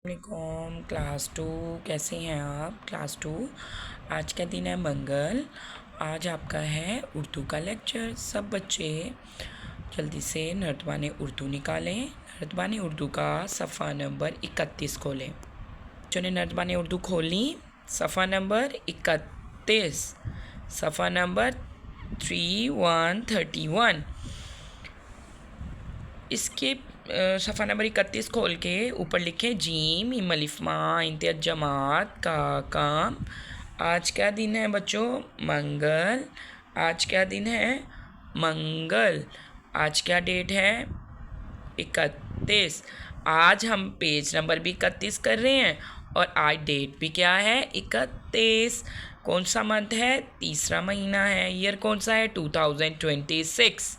वालेकुम क्लास 2। कैसे हैं आप क्लास 2? आज का दिन है मंगल। आज आपका है उर्दू का लेक्चर। सब बच्चे जल्दी से नर्तबान उर्दू निकालें। नर्तबान उर्दू का सफ़ा नंबर 31 खोलें। बच्चों ने नर्तबान उर्दू खोली। सफ़ा नंबर 31, सफ़ा नंबर 3131। इसके सफ़ा नंबर 31 खोल के ऊपर लिखे जीम इमलिफ़मा इंतियत जमात का काम। आज क्या दिन है बच्चों? मंगल। आज क्या दिन है? मंगल। आज क्या डेट है? 31। आज हम पेज नंबर भी 31 कर रहे हैं और आज डेट भी क्या है? 31। कौन सा मंथ है? तीसरा महीना है। ईयर कौन सा है? 2026।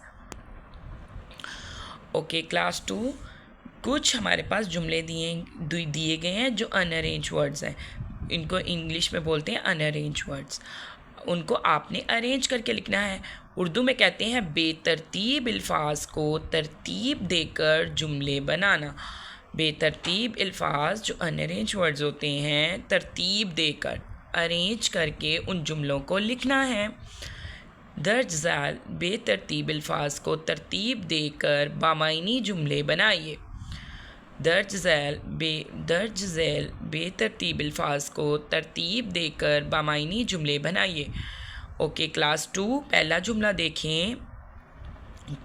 ओके क्लास 2, कुछ हमारे पास जुमले दिए गए हैं जो अनअरेंज वर्ड्स हैं। इनको इंग्लिश में बोलते हैं अनअरेंज वर्ड्स। उनको आपने अरेंज करके लिखना है। उर्दू में कहते हैं बेतरतीब अल्फाज को तरतीब देकर जुमले बनाना। बेतरतीब अल्फाज जो अनअरेंज वर्ड्स होते हैं, तरतीब देकर अरेंज करके उन जुमलों को लिखना है। दर्ज ज़ैल बेतरतीब अल्फाज को तरतीब देकर बामायनी जुमले बनाइए। दर्ज झैल बेतरतीब अल्फाज को तरतीब देकर बामायनी जुमले बनाइए। ओके क्लास 2, पहला जुमला देखें।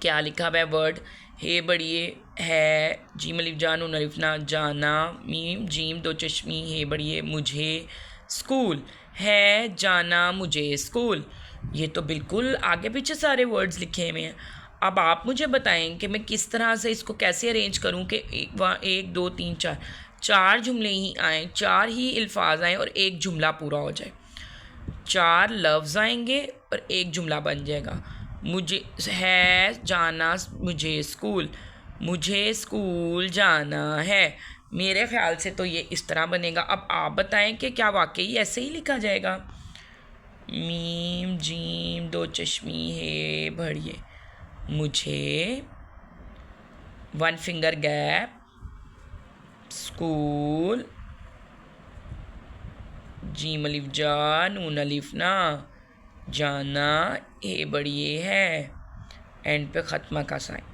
क्या लिखा हुआ है? वर्ड हे बढ़िए है, जीम अलिफ जान नून अलिफ ना जाना, मीम जीम दो चश्मी हे बढ़िए मुझे स्कूल है जाना मुझे स्कूल। ये तो बिल्कुल आगे पीछे सारे वर्ड्स लिखे हुए हैं। अब आप मुझे बताएं कि मैं किस तरह से इसको कैसे अरेंज करूं कि एक दो तीन चार जुमले ही आए, चार ही अल्फाज आए और एक जुमला पूरा हो जाए। चार लफ्ज़ आएंगे और एक जुमला बन जाएगा। मुझे है जाना मुझे स्कूल, मुझे स्कूल जाना है। मेरे ख्याल से तो ये इस तरह बनेगा। अब आप बताएं कि क्या वाकई ऐसे ही लिखा जाएगा? मीम जीम दो चश्मी है बढ़िए मुझे, one finger gap school, gym अलिफ जा नून अलिफ ना जाना ए बढ़िए है, एंड पे ख़त्मा का साइन,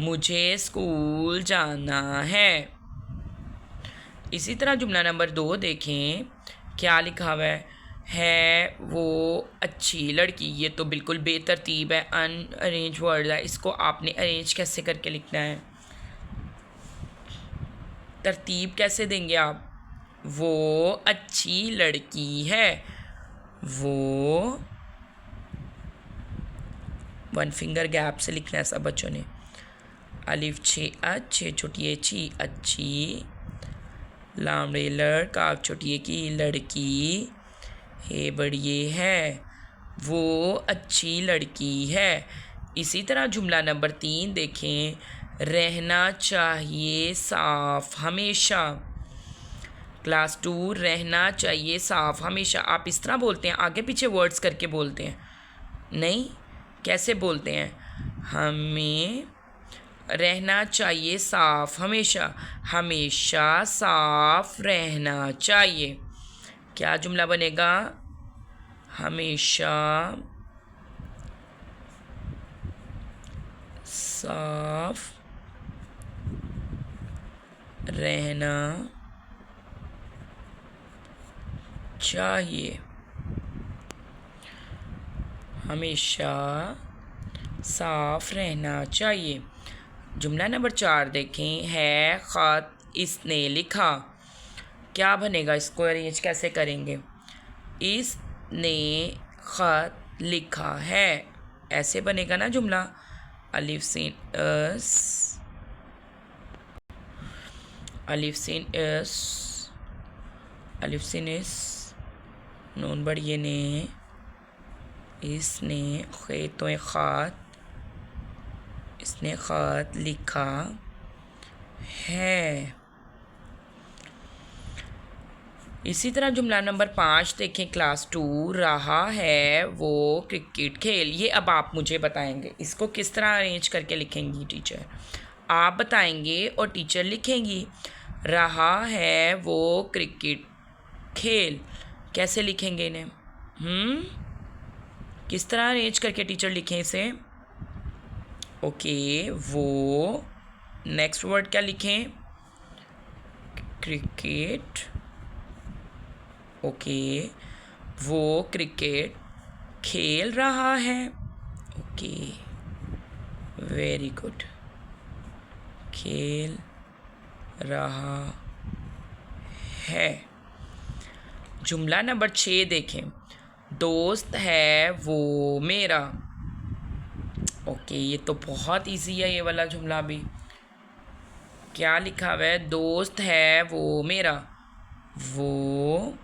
मुझे स्कूल जाना है। इसी तरह जुमला नंबर 2 देखें। क्या लिखा हुआ है वो अच्छी लड़की। ये तो बिल्कुल बेतरतीब है, अनअरेंज वर्ड है। इसको आपने अरेंज कैसे करके लिखना है? तरतीब कैसे देंगे आप? वो अच्छी लड़की है, वो वन फिंगर गैप से लिखना है सब बच्चों ने। अलिफ छे अच्छे छोटी छी अच्छी, लामड़े लड़का छोटी की लड़की, हे बढ़िए है वो अच्छी लड़की है। इसी तरह जुमला नंबर 3 देखें। रहना चाहिए साफ हमेशा। क्लास 2, रहना चाहिए साफ हमेशा। आप इस तरह बोलते हैं, आगे पीछे वर्ड्स करके बोलते हैं? नहीं, कैसे बोलते हैं? हमें रहना चाहिए साफ हमेशा, हमेशा साफ रहना चाहिए। क्या जुमला बनेगा? हमेशा साफ रहना चाहिए, हमेशा साफ रहना चाहिए। जुमला नंबर 4 देखें। है ख़त इसने लिखा। क्या बनेगा? इसको अरेंज कैसे करेंगे? इसने ख़त लिखा है, ऐसे बनेगा ना जुमला। अलिफ सिन अस, अलिफ सिन अस, अलिफ सिन इस, नून बढ़िए ने, इसने खेतों ख़त, इसने ख़त लिखा है। इसी तरह जुमला नंबर 5 देखें। क्लास 2, रहा है वो क्रिकेट खेल। ये अब आप मुझे बताएंगे इसको किस तरह अरेंज करके लिखेंगी टीचर। आप बताएंगे और टीचर लिखेंगी। रहा है वो क्रिकेट खेल। कैसे लिखेंगे इन्हें? किस तरह अरेंज करके टीचर लिखें इसे? ओके, वो नेक्स्ट वर्ड क्या लिखें? क्रिकेट। ओके, वो क्रिकेट खेल रहा है। Okay, very good. खेल रहा है। जुमला नंबर 6 देखें। दोस्त है वो मेरा। ओके, ये तो बहुत इजी है ये वाला जुमला भी। क्या लिखा हुआ है? दोस्त है वो मेरा। वो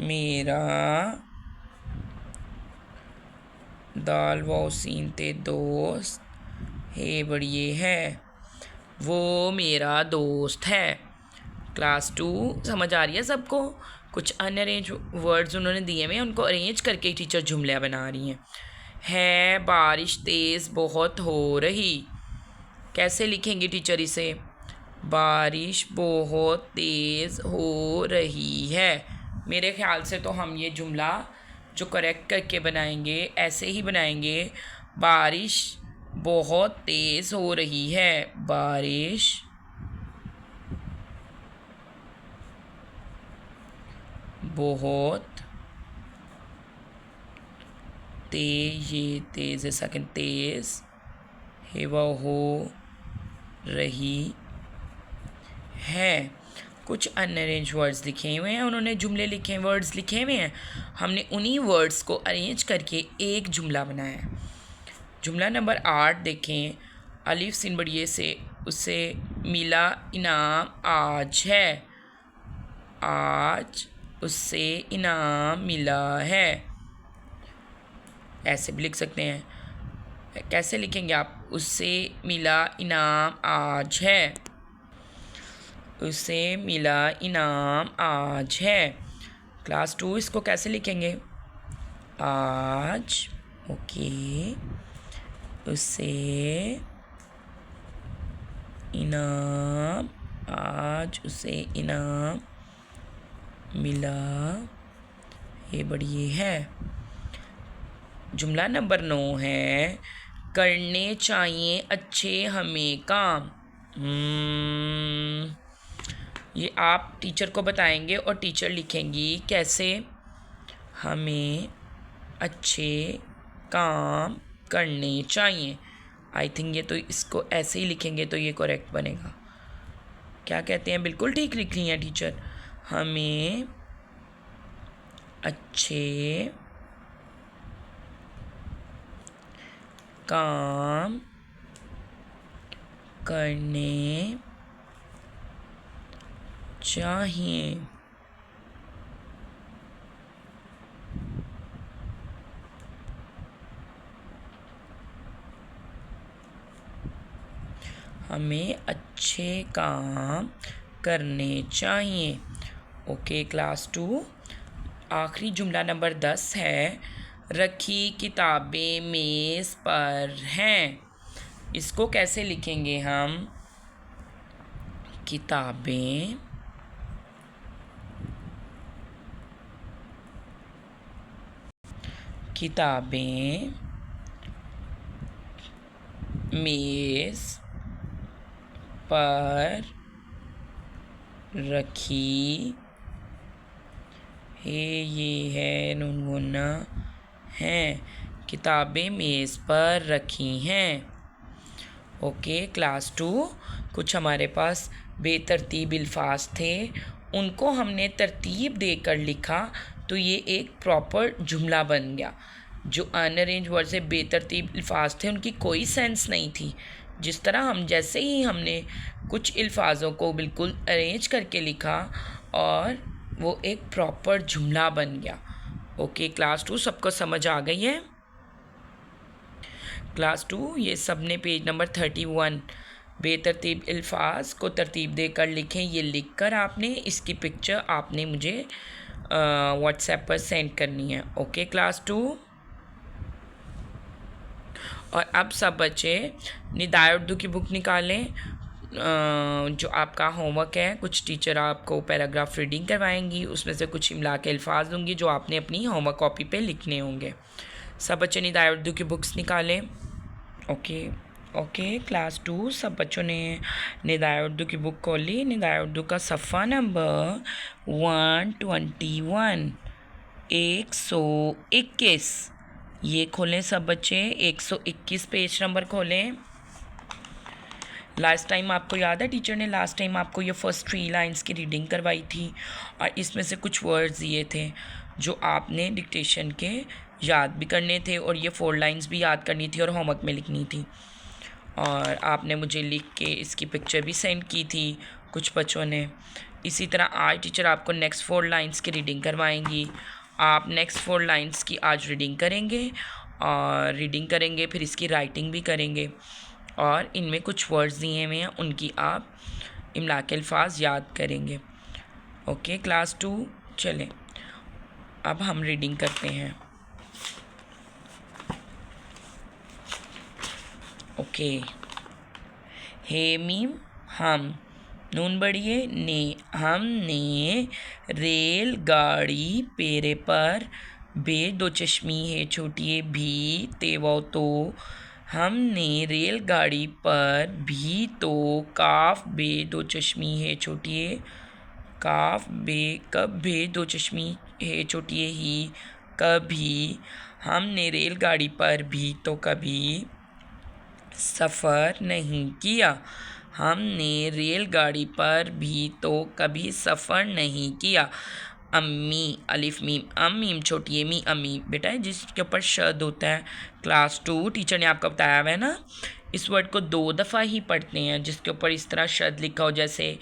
मेरा दाल वाओ सीन ते दोस्त हे बढ़िए है। वो मेरा दोस्त है। क्लास 2 समझ आ रही है सबको? कुछ अनअरेंज वर्ड्स उन्होंने दिए हुए हैं, उनको अरेंज करके टीचर जुमले बना रही हैं। है बारिश तेज़ बहुत हो रही। कैसे लिखेंगे टीचर इसे? बारिश बहुत तेज़ हो रही है। मेरे ख्याल से तो हम ये जुमला जो करेक्ट करके बनाएंगे ऐसे ही बनाएंगे। बारिश बहुत तेज़ हो रही है। बारिश बहुत ये तेज़ है सेकंड, तेज़ है वह हो रही है। कुछ अनअरेंज वर्ड्स लिखे हुए हैं, उन्होंने जुमले लिखे वर्ड्स लिखे हुए हैं, हमने उन्हीं वर्ड्स को अरेंज करके एक जुमला बनाया है। जुमला नंबर 8 देखें। अलिफ सिन बढ़िए से उसे मिला इनाम आज है। आज उससे इनाम मिला है। ऐसे भी लिख सकते हैं। कैसे लिखेंगे आप? उससे मिला इनाम आज है। उसे मिला इनाम आज है। क्लास 2 इसको कैसे लिखेंगे? आज। ओके, उसे इनाम आज उसे इनाम मिला ये बढ़िए है। जुमला नंबर 9 है। करने चाहिए अच्छे हमें काम। ये आप टीचर को बताएंगे और टीचर लिखेंगी कैसे? हमें अच्छे काम करने चाहिए। आई थिंक ये तो इसको ऐसे ही लिखेंगे तो ये करेक्ट बनेगा। क्या कहते हैं? बिल्कुल ठीक लिख रही हैं टीचर। हमें अच्छे काम करने चाहिए। हमें अच्छे काम करने चाहिए। ओके क्लास 2, आखिरी जुमला नंबर 10 है। रखी किताबें मेज़ पर हैं। इसको कैसे लिखेंगे हम? किताबें मेज़ पर रखी ये है नूनगुना हैं। किताबें मेज़ पर रखी हैं। ओके क्लास 2, कुछ हमारे पास बेतरतीब अल्फाज थे, उनको हमने तरतीब देकर लिखा तो ये एक प्रॉपर जुमला बन गया। जो अनअरेंज वर्ड से बेतरतीब अल्फाज थे उनकी कोई सेंस नहीं थी। जिस तरह हम जैसे ही हमने कुछ अल्फाजों को बिल्कुल अरेंज करके लिखा और वो एक प्रॉपर जुमला बन गया। ओके क्लास 2, सबको समझ आ गई है? क्लास 2 ये सब ने पेज नंबर 31 बेतरतीब अल्फाज को तरतीब देकर लिखें। ये लिखकर आपने इसकी पिक्चर आपने मुझे व्हाट्सएप पर सेंड करनी है। ओके क्लास 2, और अब सब बच्चे निदाय उर्दू की बुक निकालें। जो आपका होमवर्क है, कुछ टीचर आपको पैराग्राफ रीडिंग करवाएंगी, उसमें से कुछ इमला के अल्फाज दूंगी जो आपने अपनी होमवर्क कॉपी पे लिखने होंगे। सब बच्चों ने निदाए उर्दू की बुक्स निकालें। ओके क्लास 2 सब बच्चों ने निदाए उर्दू की बुक खोली। निदाए उर्दू का सफ़ा नंबर 121 121 ये खोलें सब बच्चे। 121 पेज नंबर खोलें। लास्ट टाइम आपको याद है टीचर ने लास्ट टाइम आपको ये फर्स्ट 3 लाइंस की रीडिंग करवाई थी और इसमें से कुछ वर्ड्स दिए थे जो आपने डिक्टेशन के याद भी करने थे और ये 4 लाइंस भी याद करनी थी और होमवर्क में लिखनी थी। और आपने मुझे लिख के इसकी पिक्चर भी सेंड की थी कुछ बच्चों ने। इसी तरह आज टीचर आपको नेक्स्ट 4 लाइंस की रीडिंग करवाएंगी। आप नेक्स्ट 4 लाइंस की आज रीडिंग करेंगे फिर इसकी राइटिंग भी करेंगे और इनमें कुछ वर्ड्स दिए हुए हैं उनकी आप इमला के अल्फाज याद करेंगे। ओके क्लास 2 चलें अब हम रीडिंग करते हैं। ओके हे मीम हम, नून बढ़िए ने, हमने रेलगाड़ी पेरे पर, बे दो चश्मी है छोटी भी तेवो तो, हमने रेलगाड़ी पर भी तो, काफ बे दो चश्मी है छोटी काफ बे कब बे दो चश्मी है छोटी ही कभी, हमने रेलगाड़ी पर भी तो कभी सफ़र नहीं किया, हमने रेलगाड़ी पर भी तो कभी सफ़र नहीं किया। अम्मी अलिफ मीम अम मीम छोटी मी अम्मी बेटा है जिसके ऊपर शद होता है। क्लास 2 टीचर ने आपको बताया हुआ है ना, इस वर्ड को 2 दफ़ा ही पढ़ते हैं जिसके ऊपर इस तरह शद लिखा हो। जैसे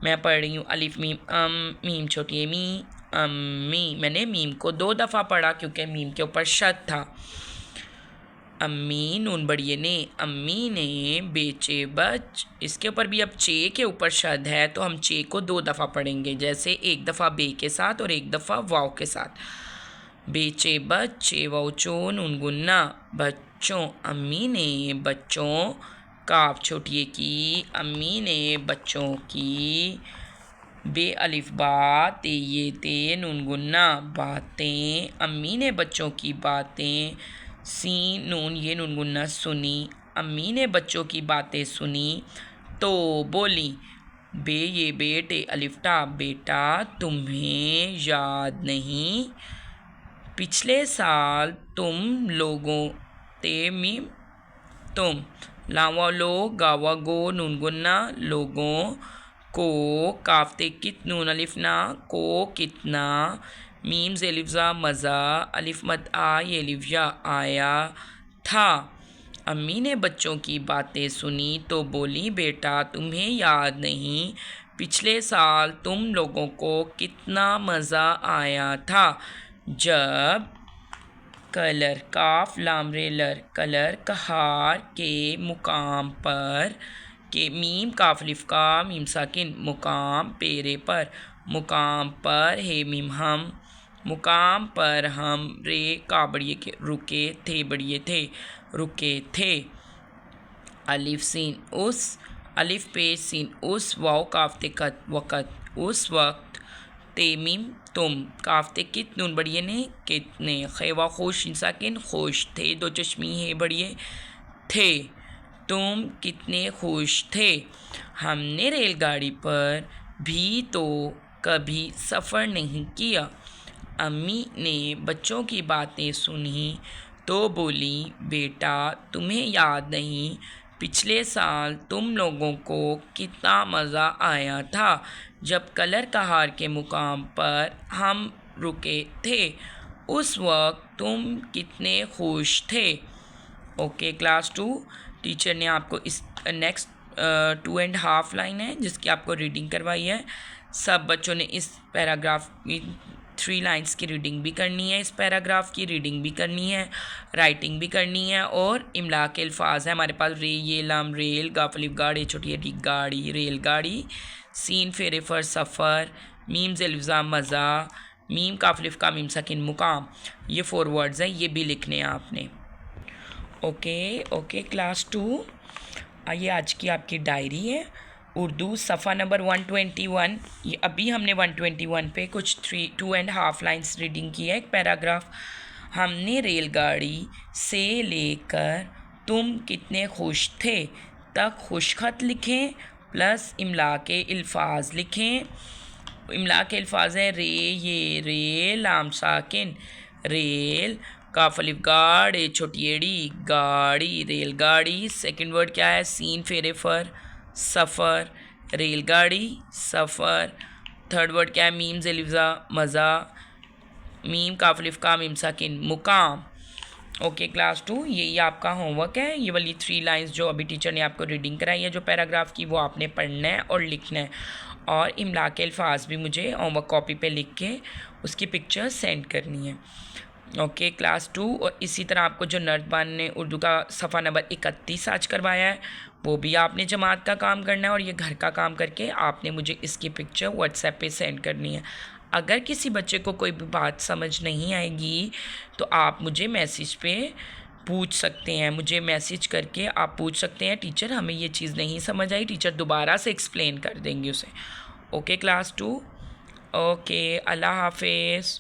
मैं पढ़ रही हूँ अलिफ मीम अम मीम छोटी मी अम्मी, मैंने मीम को 2 दफ़ा पढ़ा क्योंकि मीम के ऊपर शद था। अम्मी नून बढ़िए ने, अम्मी ने बेचे बच, इसके ऊपर भी अब चे के ऊपर शद है तो हम चे को 2 दफ़ा पढ़ेंगे, जैसे 1 दफ़ा बे के साथ और 1 दफ़ा वाव के साथ। बेचे बच्चे वौचो नून गुन्ना बच्चों, अम्मी ने बच्चों काफ छोटिए की, अम्मी ने बच्चों की, बे अलिफ बा ते ये ते नून गुन्ना बातें, अम्मी ने बच्चों की बातें, सीन नून ये नून गुन्ना सुनी, अम्मी ने बच्चों की बातें सुनी तो बोली, बे ये बेटे अलिफ्टा बेटा तुम्हें याद नहीं, पिछले साल तुम लोगों ते मीम तुम, लावा लो गावा गो नून गुन्ना लोगों को, काफते कित नून अलिफना को कितना, मीम से लिफ्जा मज़ा अलिफ मद आ ये लिफ्जा आया था। अम्मी ने बच्चों की बातें सुनी तो बोली बेटा तुम्हें याद नहीं, पिछले साल तुम लोगों को कितना मज़ा आया था जब, कलर काफ लाम रेलर कलर कहार के मुकाम पर, के मीम काफ लिफ का मीम साकिन मुकाम पेरे पर, मुकाम पर हे मीम हम, मुकाम पर हम, रे का बढ़िए के रुके थे बढ़िए थे रुके थे। अलिफ सीन उस, अलिफ पे सीन उस, वाव काफ्ते कत वक़्त उस वक्त, तेमीम तुम, काफ्ते कित नून बढ़िए ने कितने, खेवा खुश साकिन खुश थे 2 चश्मी है बढ़िए थे, तुम कितने खुश थे। हमने रेलगाड़ी पर भी तो कभी सफ़र नहीं किया, अम्मी ने बच्चों की बातें सुनी तो बोली बेटा तुम्हें याद नहीं, पिछले साल तुम लोगों को कितना मज़ा आया था जब कलर कहार के मुकाम पर हम रुके थे, उस वक्त तुम कितने खुश थे। ओके क्लास 2 टीचर ने आपको इस नेक्स्ट 2.5 लाइन है जिसकी आपको रीडिंग करवाई है। सब बच्चों ने इस पैराग्राफ की 3 लाइंस की रीडिंग भी करनी है, इस पैराग्राफ की रीडिंग भी करनी है, राइटिंग भी करनी है और इमला के अल्फाज है हमारे पास। रे ये लाम रेल, गाफलिफ गाड़ी छोटी हड्डी गाड़ी रेलगाड़ी, सीन फेरे फर सफ़र, मीम ज़ेल्फ़ा मज़ा, मीम काफलिफ का मीम सकिन मुकाम, ये 4 वर्ड्स हैं, ये भी लिखने हैं आपने। ओके क्लास 2 ये आज की आपकी डायरी है। उर्दू सफ़ा नंबर 121। ये अभी हमने 121 पे कुछ 2.5 लाइन्स रीडिंग की है, एक पैराग्राफ। हमने रेलगाड़ी से लेकर तुम कितने खुश थे तक खुशखत लिखें प्लस इमला के अल्फाज लिखें। इमला के अल्फाज हैं रे, ये रे, लाम साकिन रेल, काफ अलिफ गाड़, ए छोटी एड़ी गाड़ी, रेलगाड़ी। सेकंड वर्ड क्या है, सीन फेरे फर, सफ़र, रेलगाड़ी, सफ़र। थर्ड वर्ड क्या है, मीम ज़ेलिफ़ा मज़ा, मीम काफ अलिफ का मीम साकिन मुकाम। ओके क्लास 2, यही आपका होमवर्क है। ये वाली 3 लाइंस जो अभी टीचर ने आपको रीडिंग कराई है जो पैराग्राफ की, वो आपने पढ़ना है और लिखना है। और इमला के अल्फाज भी मुझे होमवर्क कॉपी पे लिख के उसकी पिक्चर सेंड करनी है। Okay class 2। और इसी तरह आपको जो नर्दबान ने उर्दू का सफ़ा नंबर 31 आज करवाया है, वो भी आपने जमात का काम करना है और ये घर का काम करके आपने मुझे इसकी पिक्चर व्हाट्सएप पे सेंड करनी है। अगर किसी बच्चे को कोई भी बात समझ नहीं आएगी तो आप मुझे मैसेज पे पूछ सकते हैं, मुझे मैसेज करके आप पूछ सकते हैं, टीचर हमें ये चीज़ नहीं समझ आई, टीचर दोबारा से एक्सप्लेन कर देंगे उसे। ओके क्लास 2, ओके, अल्लाह हाफिज़।